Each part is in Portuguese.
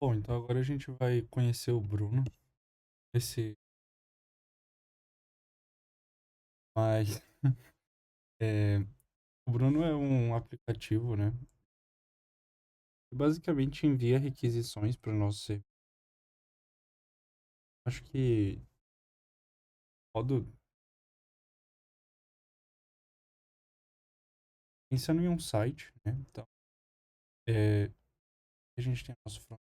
Bom, então agora a gente vai conhecer o Bruno. Esse, mas é, o Bruno é um aplicativo, né? Que basicamente envia requisições para o nosso servidor. Acho que modo pensando em um site, né? Então, a gente tem nosso front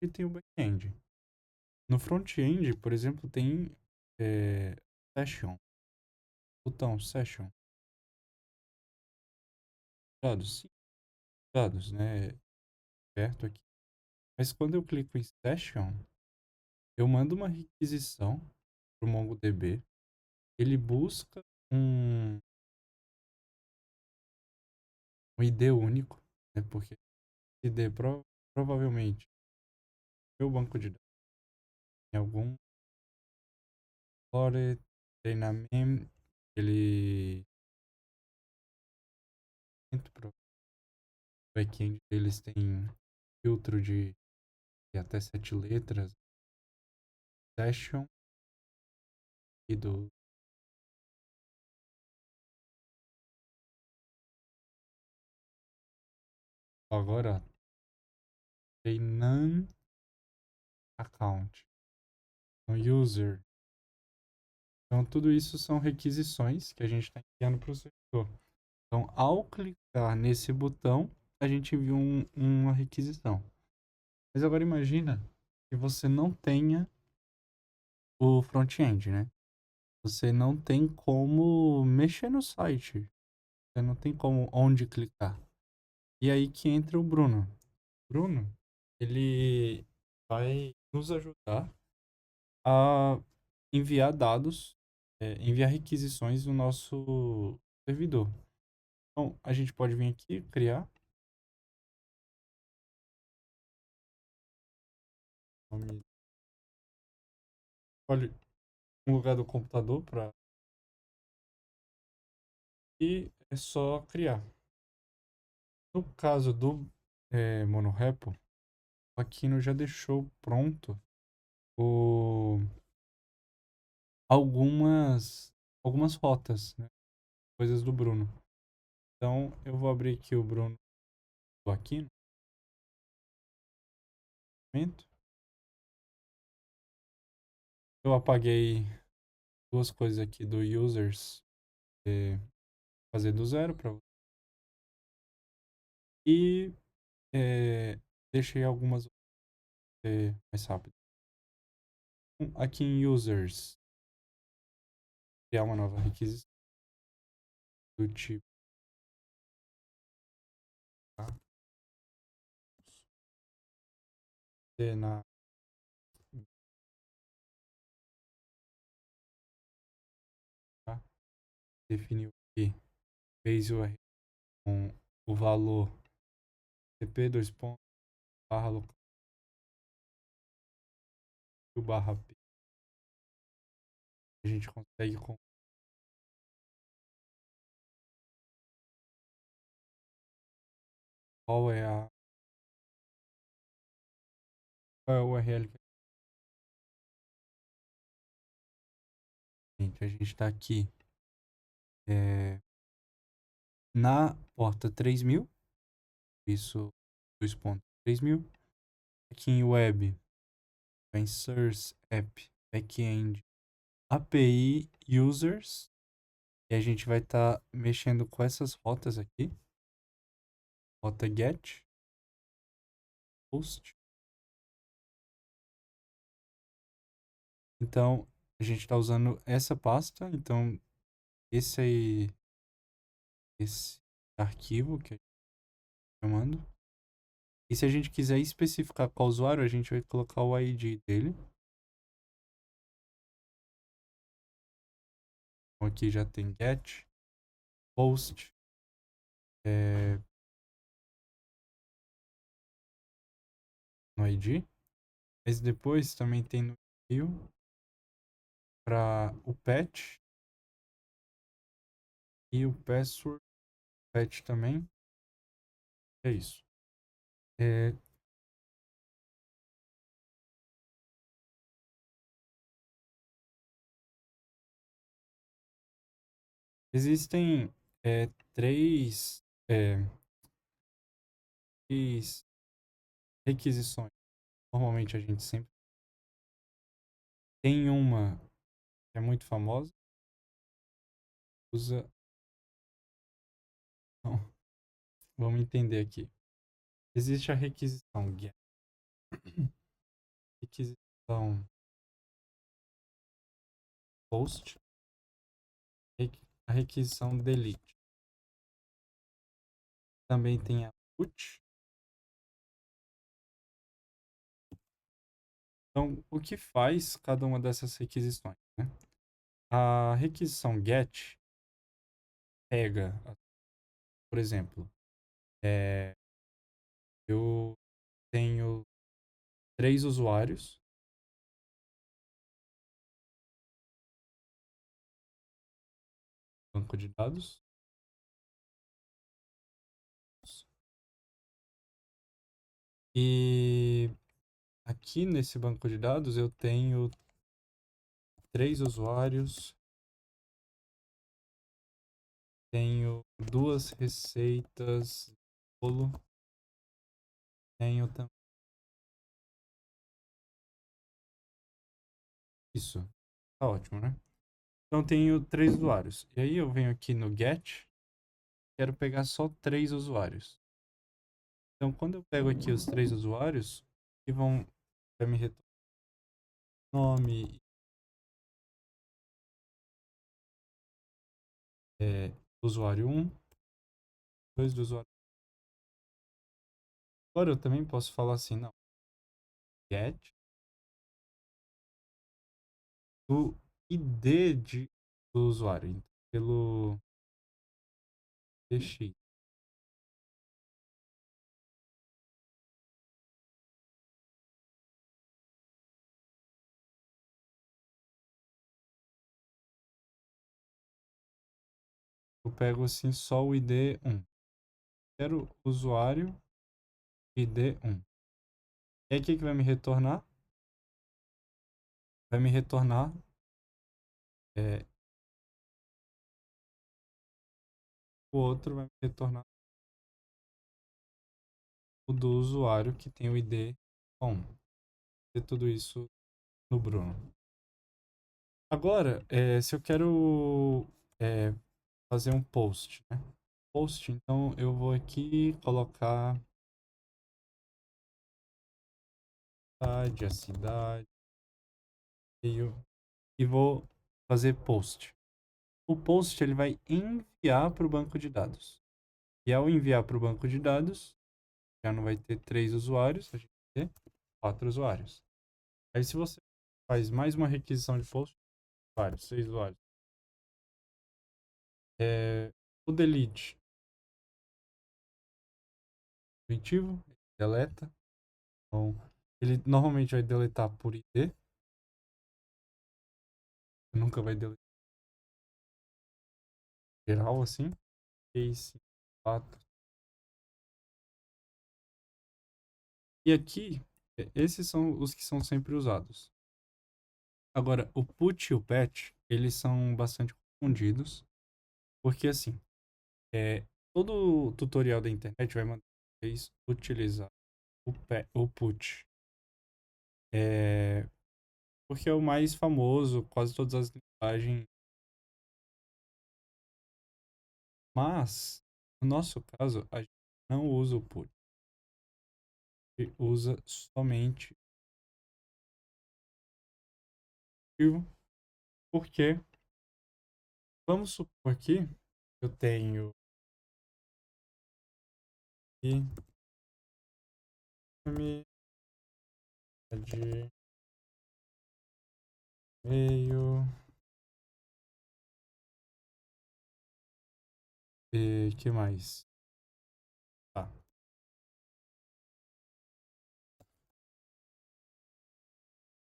e tem o back-end. No front-end, por exemplo, tem session, botão session, dados, sim, dados, né? Perto aqui. Mas quando eu clico em session, eu mando uma requisição para o MongoDB. Ele busca um, um ID único, né? Porque ID provavelmente meu banco de dados em algum core treinamento, ele dentro pro backend deles tem filtro de até 7 letras, session e do agora tem none account, no user. Então tudo isso são requisições que a gente está enviando para o servidor. Então, ao clicar nesse botão, a gente envia uma requisição. Mas agora imagina que você não tenha o front-end, né? Você não tem como mexer no site. Você não tem como onde clicar. E aí que entra o Bruno. O Bruno, ele vai nos ajudar a enviar dados, enviar requisições no nosso servidor. Então, a gente pode vir aqui, criar. Escolhe um lugar do computador para e é só criar. No caso do monorepo, o Aquino já deixou pronto o, algumas, algumas rotas, né? Coisas do Bruno. Então, eu vou abrir aqui o Bruno do Aquino. Eu apaguei duas coisas aqui do users, fazer do zero para e deixei algumas mais rápido. Aqui em users, criar uma nova requisição do tipo tá? Na tá? Definiu aqui base URL com o valor tp dois pontos barra local barra p. A gente consegue com qual é a qual é a URL que a gente está aqui na porta 3000, isso 2.3000. Aqui em web, em source app backend API users, e a gente vai estar mexendo com essas rotas aqui, rota get, post. Então, a gente está usando essa pasta, então esse arquivo que a gente está chamando. E se a gente quiser especificar qual usuário, a gente vai colocar o ID dele. Então, aqui já tem get, post, no ID. Mas depois também tem no e-mail para o patch e o password pet também. É isso. É, existem três, três requisições. Normalmente a gente sempre tem uma que é muito famosa, usa. Não, vamos entender aqui. Existe a requisição get, requisição post, a requisição delete. Também tem a put. Então, o que faz cada uma dessas requisições, né? A requisição get pega, por exemplo, eu tenho 3 usuários, banco de dados, e aqui nesse banco de dados eu tenho 3 usuários, tenho 2 receitas de bolo, tenho também isso. Tá ótimo, né? Então tenho 3 usuários. E aí eu venho aqui no get, quero pegar só 3 usuários. Então quando eu pego aqui os 3 usuários, que vai me retornar nome, do usuário 1, 2 do usuário. Agora eu também posso falar assim, não, get do ID do usuário, então, pelo dx. Eu pego assim só o ID 1. Quero usuário ID 1. E aí o que vai me retornar? Vai me retornar é, o outro vai me retornar o do usuário que tem o ID 1. E tudo isso no Bruno. Agora, se eu quero fazer um post, né? Post, então eu vou aqui colocar a cidade, e vou fazer post. O post ele vai enviar para o banco de dados. E ao enviar para o banco de dados, já não vai ter 3 usuários, a gente vai ter 4 usuários. Aí se você faz mais uma requisição de post, usuários, 6 usuários. O delete intuitivo, deleta. Então, ele normalmente vai deletar por ID, nunca vai deletar geral assim. Case 4. E aqui, esses são os que são sempre usados. Agora, o put e o patch, eles são bastante confundidos, porque assim, todo tutorial da internet vai mandar vocês utilizar o put. Porque é o mais famoso, quase todas as linguagens. Mas, no nosso caso, a gente não usa o put. A gente usa somente o porque, vamos supor que eu tenho nome de e-mail e que mais? Tá.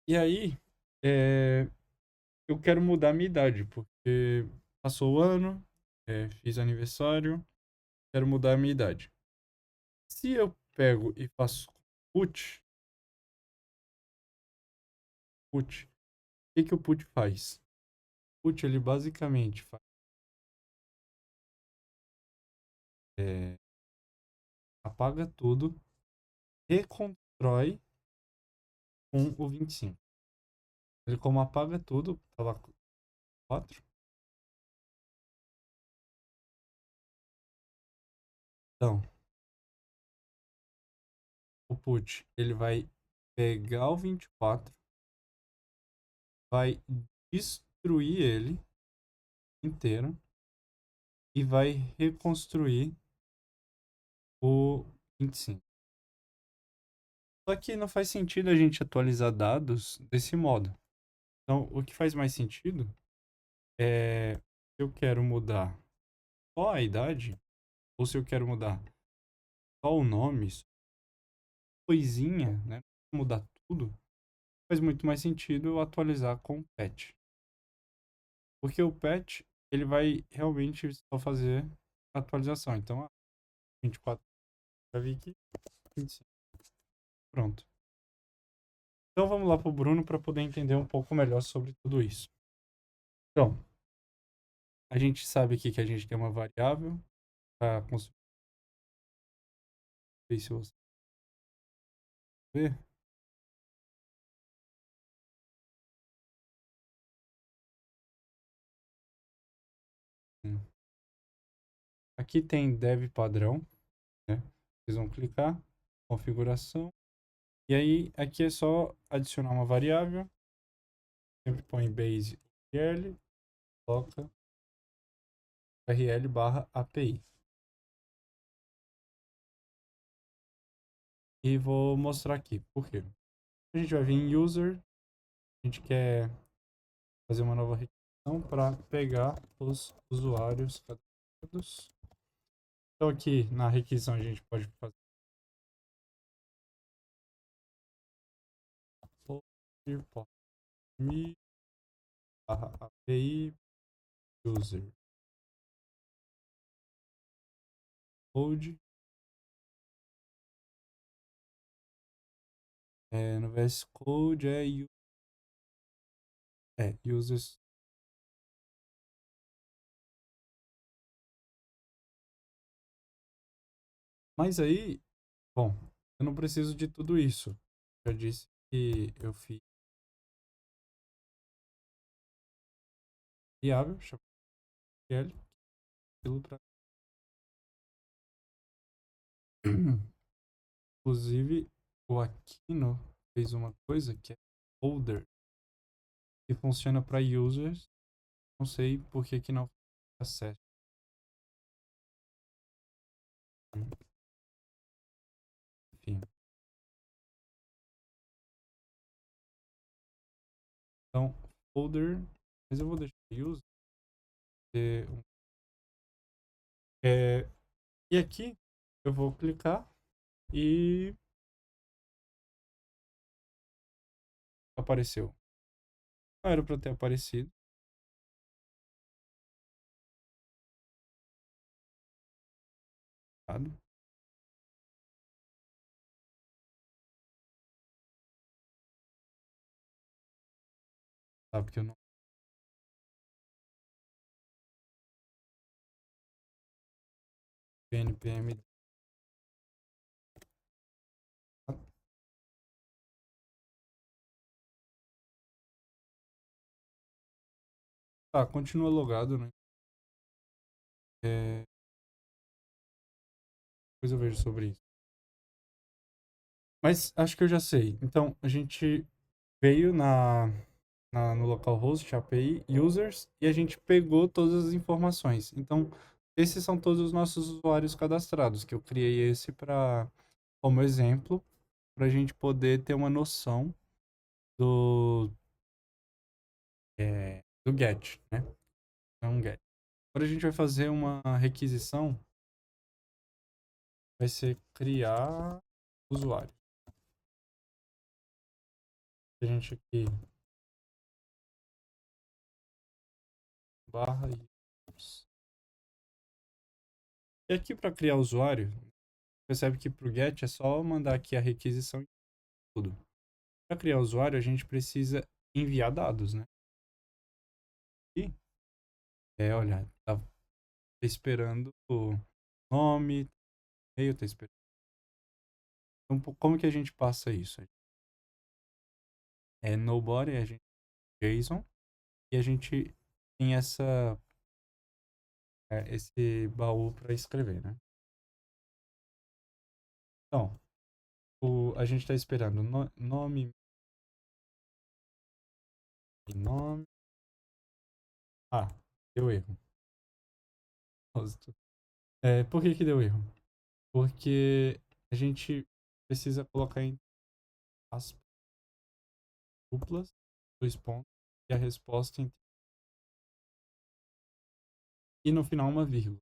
E aí, eu quero mudar a minha idade, porque passou o ano, fiz aniversário, quero mudar a minha idade. Se eu pego e faço put, o que o put faz? O put, ele basicamente apaga tudo, reconstrói com o 25. Ele como apaga tudo, tá lá 4. Então, o put, ele vai pegar o 24, vai destruir ele inteiro e vai reconstruir o 25. Só que não faz sentido a gente atualizar dados desse modo. Então, o que faz mais sentido é se eu quero mudar só a idade, ou se eu quero mudar só o nome, só coisinha, né? Mudar tudo, faz muito mais sentido eu atualizar com o patch. Porque o patch, ele vai realmente só fazer a atualização. Então, 24 já vi aqui, 25. Pronto. Então vamos lá para o Bruno para poder entender um pouco melhor sobre tudo isso. Então, a gente sabe aqui que a gente tem uma variável para construir. Se você ver. Aqui tem dev padrão, né? Vocês vão clicar, configuração, e aí aqui é só adicionar uma variável, sempre põe base URL, coloca URL barra API. E vou mostrar aqui, por quê? A gente vai vir em user, a gente quer fazer uma nova requisição para pegar os usuários cadastrados. Então aqui na requisição a gente pode fazer me barra API user code. No VS Code users. Mas aí, bom, eu não preciso de tudo isso. Já disse que eu fiz variável, chamada L, aquilo pra... Inclusive, o Aquino fez uma coisa que é folder, que funciona para users. Não sei por que não acesso. Enfim. Então, folder, mas eu vou deixar user. É, e aqui eu vou clicar e apareceu. Não era para ter aparecido, sabe? Sabe que eu não npm. Tá, continua logado, né? Depois eu vejo sobre isso. Mas acho que eu já sei. Então, a gente veio no localhost API users e a gente pegou todas as informações. Então, esses são todos os nossos usuários cadastrados, que eu criei esse como exemplo, para a gente poder ter uma noção do, do get, né? É um get. Agora a gente vai fazer uma requisição, vai ser criar usuário. A gente aqui barra users. E aqui para criar usuário, percebe que para o get é só mandar aqui a requisição e tudo. Para criar usuário, a gente precisa enviar dados, né? E olha, tá esperando o nome, e-mail, tá esperando. Então, como que a gente passa isso? Nobody, a gente JSON, e a gente tem esse baú para escrever, né? Então, a gente está esperando nome e nome. Ah, deu erro. Por que que deu erro? Porque a gente precisa colocar em aspas duplas, dois pontos, e a resposta e no final uma vírgula.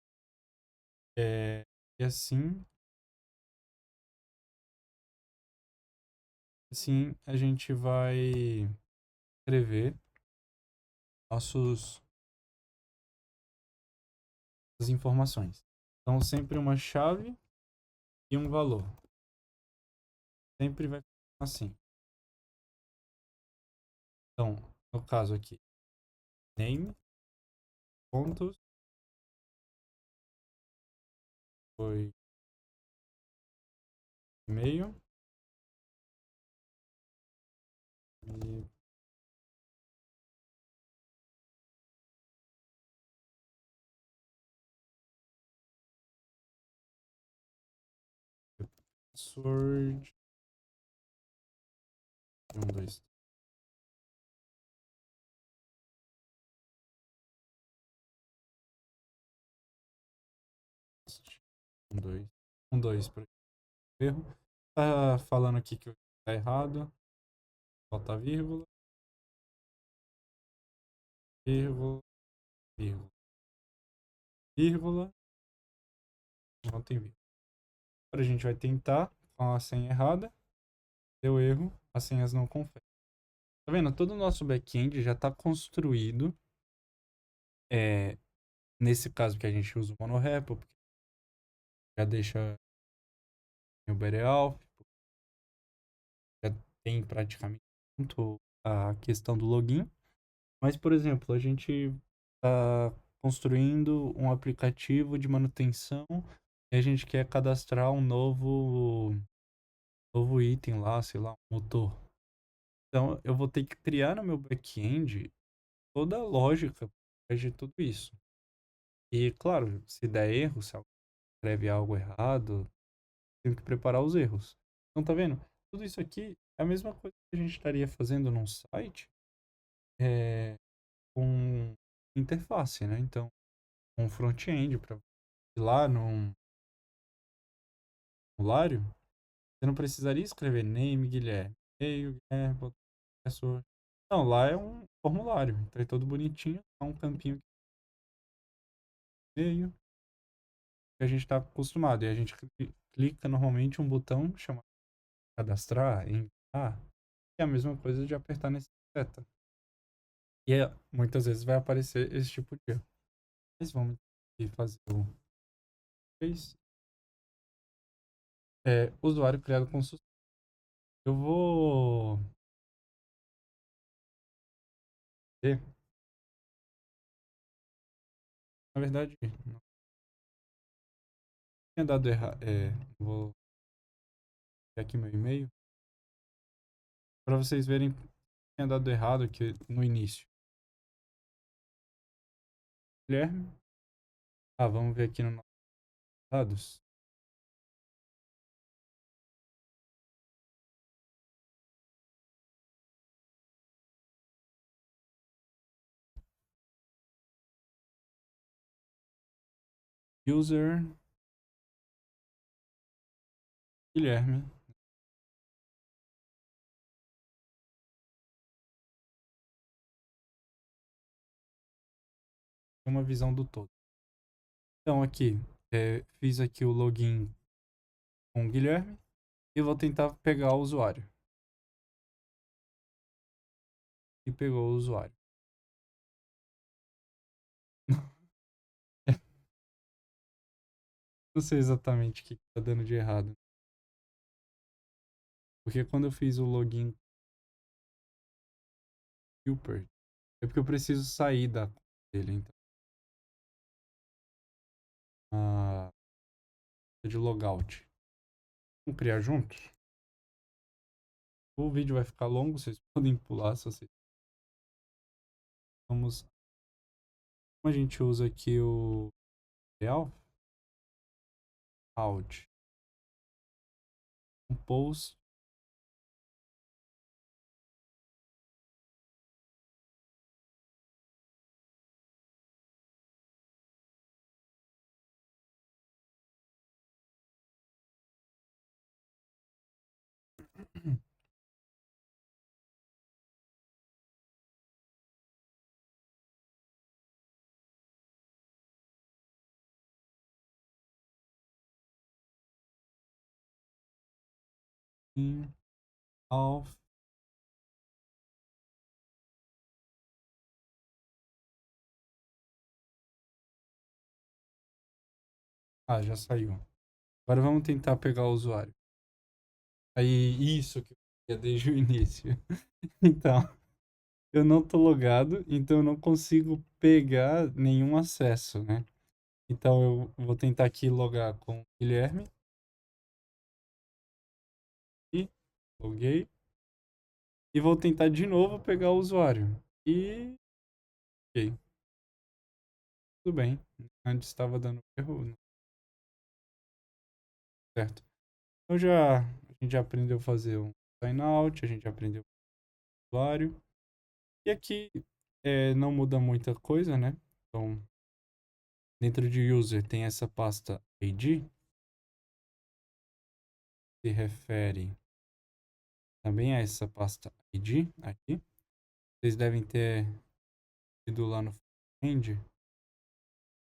E assim a gente vai escrever nossos as informações. Então sempre uma chave e um valor. Sempre vai assim. Então, no caso aqui, name, pontos, foi e-mail e password, dois, dois, dois para erro. Tá falando aqui que tá errado. Falta vírgula, vírgula, vírgula, vírgula. Não tem vírgula. Agora a gente vai tentar com a senha errada. Deu erro, as senhas não conferem. Tá vendo? Todo o nosso back-end já está construído. É, nesse caso que a gente usa o monorepo, porque já deixa o BDALF, já tem praticamente pronto a questão do login. Mas, por exemplo, a gente está construindo um aplicativo de manutenção e a gente quer cadastrar um novo item lá, sei lá, um motor. Então, eu vou ter que criar no meu back-end toda a lógica de tudo isso. E, claro, se der erro, se alguém escreve algo errado, tenho que preparar os erros. Então, tá vendo? Tudo isso aqui é a mesma coisa que a gente estaria fazendo num site é, com interface, né? Então, um front-end para ir lá num formulário, você não precisaria escrever name Guilherme, e-mail, Guilherme, professor. Não, lá é um formulário, então é todo bonitinho, é um campinho e-mail que a gente está acostumado. E a gente clica normalmente um botão chamado cadastrar, enviar, que é a mesma coisa de apertar nesse seta. E muitas vezes vai aparecer esse tipo de erro. Mas vamos aqui fazer o 3. Usuário criado com sucesso. Eu vou ver, na verdade, não tinha dado errado. Vou ver aqui meu e-mail para vocês verem que tinha dado errado aqui no início. Guilherme. Vamos ver aqui no nossos dados. User Guilherme. Tem uma visão do todo. Então aqui, fiz aqui o login com o Guilherme e vou tentar pegar o usuário. E pegou o usuário. Não sei exatamente o que tá dando de errado. Porque quando eu fiz o login Super, é porque eu preciso sair da conta dele, então. Ah, de logout. Vamos criar juntos? O vídeo vai ficar longo, vocês podem pular se vocês. Vamos. Como a gente usa aqui o real, out, um post. In, off. Ah, já saiu. Agora vamos tentar pegar o usuário. Aí, isso que eu queria desde o início. Então, eu não tô logado, então eu não consigo pegar nenhum acesso, né? Então eu vou tentar aqui logar com o Guilherme. E loguei. E vou tentar de novo pegar o usuário. E. Ok, tudo bem. Antes estava dando erro, certo? Então já. A gente já aprendeu a fazer um sign out, a gente aprendeu o usuário. E aqui não muda muita coisa, né? Então, dentro de user tem essa pasta ID, se refere também a essa pasta ID aqui. Vocês devem ter ido lá no front-end.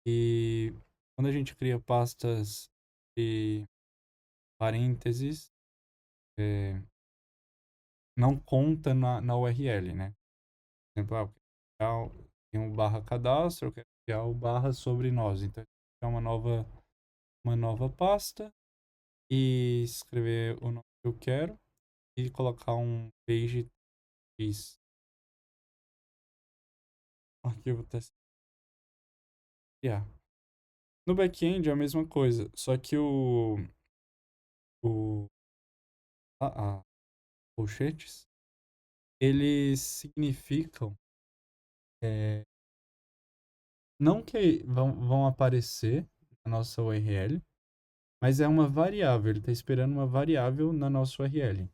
E quando a gente cria pastas de parênteses, é, não conta na URL, né? Por exemplo, tem um barra cadastro, eu quero criar o barra sobre nós. Então, criar uma nova pasta e escrever o nome que eu quero e colocar um page X. Arquivo teste. Yeah. No back-end é a mesma coisa, só que o a colchetes, eles significam não que vão aparecer na nossa URL, mas é uma variável, ele está esperando uma variável na nossa URL.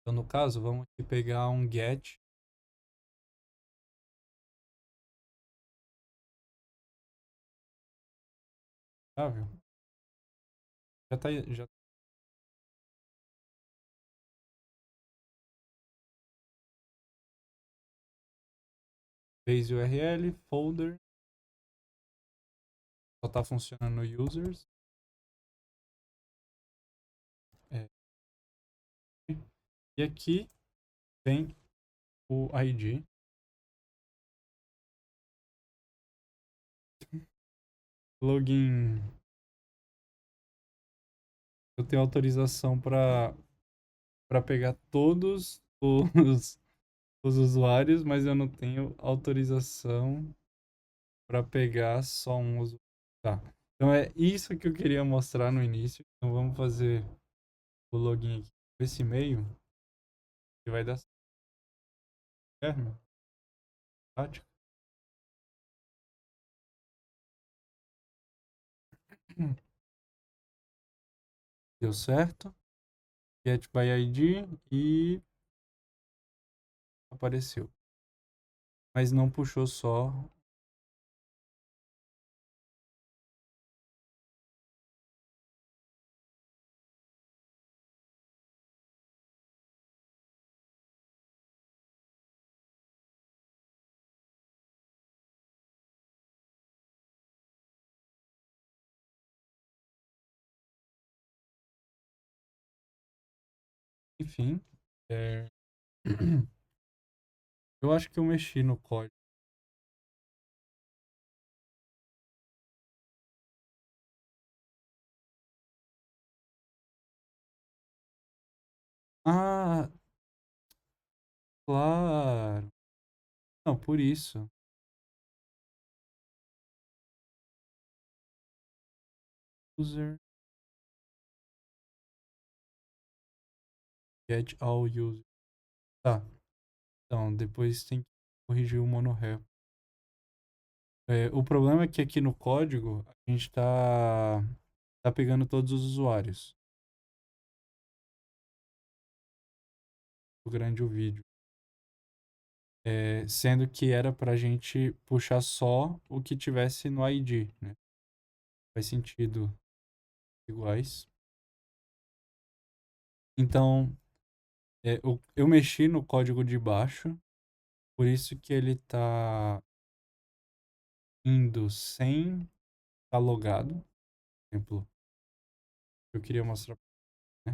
Então, no caso, vamos aqui pegar um get, variável. Já fez URL, folder, só está funcionando no users. É, e aqui vem o ID. Login. Eu tenho autorização para pegar todos os usuários, mas eu não tenho autorização para pegar só um usuário. Tá. Então é isso que eu queria mostrar no início. Então vamos fazer o login aqui com esse e-mail que vai dar certo. Prático. Deu certo. Get by ID e apareceu. Mas não puxou só. Enfim. é, Eu acho que eu mexi no código. Claro. Não, por isso. User get all users. Tá. Então, depois tem que corrigir o monorepo. O problema é que aqui no código a gente tá pegando todos os usuários. O grande o vídeo. Sendo que era pra gente puxar só o que tivesse no ID, né? Faz sentido iguais. Então, eu mexi no código de baixo, por isso que ele tá indo sem estar logado. Por exemplo, eu queria mostrar, né?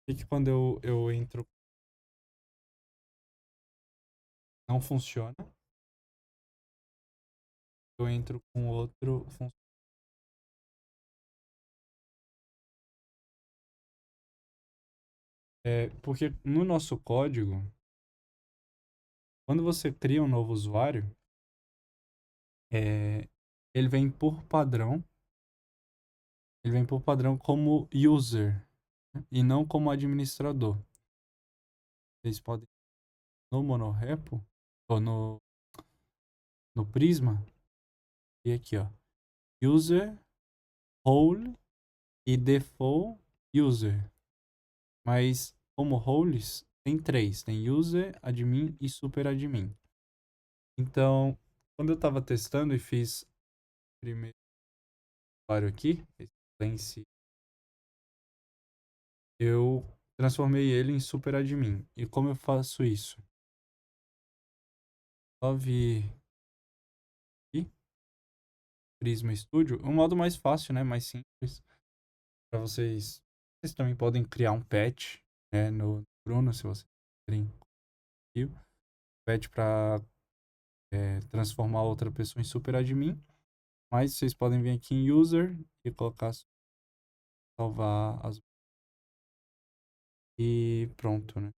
Que quando eu entro não funciona, eu entro com outro funciona. Porque no nosso código, quando você cria um novo usuário, é, ele vem por padrão, ele vem por padrão como user, né? E não como administrador. Vocês podem no monorepo ou no Prisma e aqui, ó, user, role e default user. Mas como roles tem três, tem user, admin e super admin. Então, quando eu estava testando e fiz o primeiro usuário aqui, esse eu transformei ele em super admin. E como eu faço isso? Só vir aqui, Prisma Studio, um modo mais fácil, né, mais simples para vocês. Vocês também podem criar um patch, né, no Bruno, se vocês querem. Patch para transformar outra pessoa em super admin. Mas vocês podem vir aqui em user e colocar salvar as e pronto, né?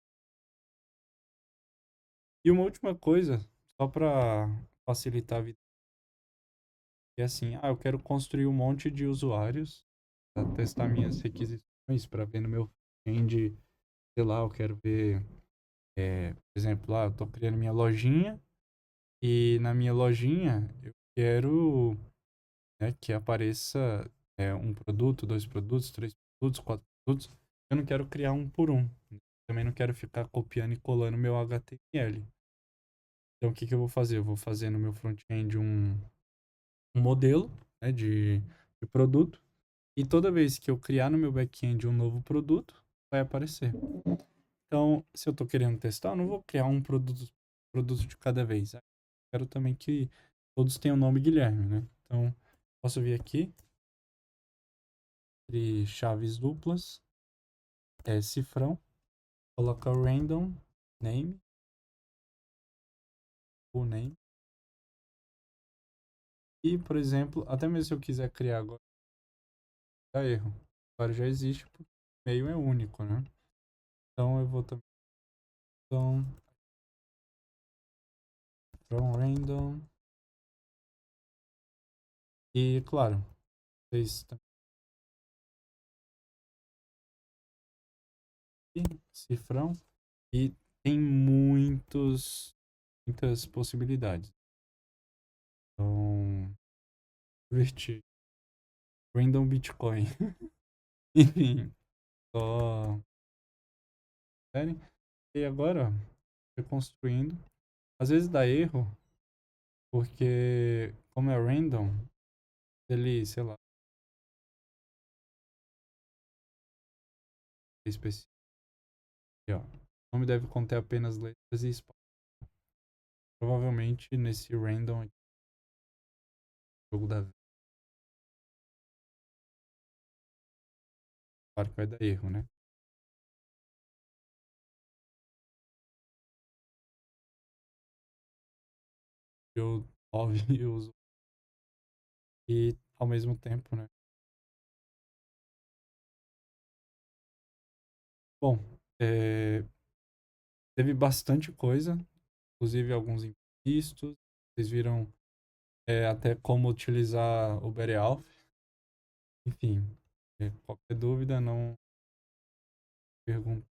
E uma última coisa, só para facilitar a vida, é assim, eu quero construir um monte de usuários para testar minhas requisições, para ver no meu end, sei lá, eu quero ver, por exemplo, lá eu estou criando minha lojinha e na minha lojinha eu quero, né, que apareça um produto, dois produtos, três produtos, quatro produtos. Eu não quero criar um por um. Também não quero ficar copiando e colando meu HTML. Então, o que que eu vou fazer? Eu vou fazer no meu front-end um modelo, né, de produto. E toda vez que eu criar no meu back-end um novo produto, vai aparecer. Então, se eu estou querendo testar, eu não vou criar um produto de cada vez. Eu quero também que todos tenham o nome Guilherme, né? Então, posso vir aqui, entre chaves duplas, cifrão, colocar o random name, o name. E, por exemplo, até mesmo se eu quiser criar agora, dá erro. Agora já existe, porque o e-mail é único, né? Então eu vou também. Então, from random. E, claro, vocês também cifrão. E tem muitas possibilidades. Então, divertir. Random Bitcoin. Enfim, só. E agora, reconstruindo. Às vezes dá erro, porque como é random, ele, sei lá, é específico. Ó. O nome deve conter apenas letras e espaço. Provavelmente nesse random aqui, jogo da vida, claro que vai dar erro, né? Eu óbvio eu uso e ao mesmo tempo, né? Bom, Teve bastante coisa, inclusive alguns imprevistos. Vocês viram até como utilizar o Berialf. Enfim, qualquer dúvida, não pergunte.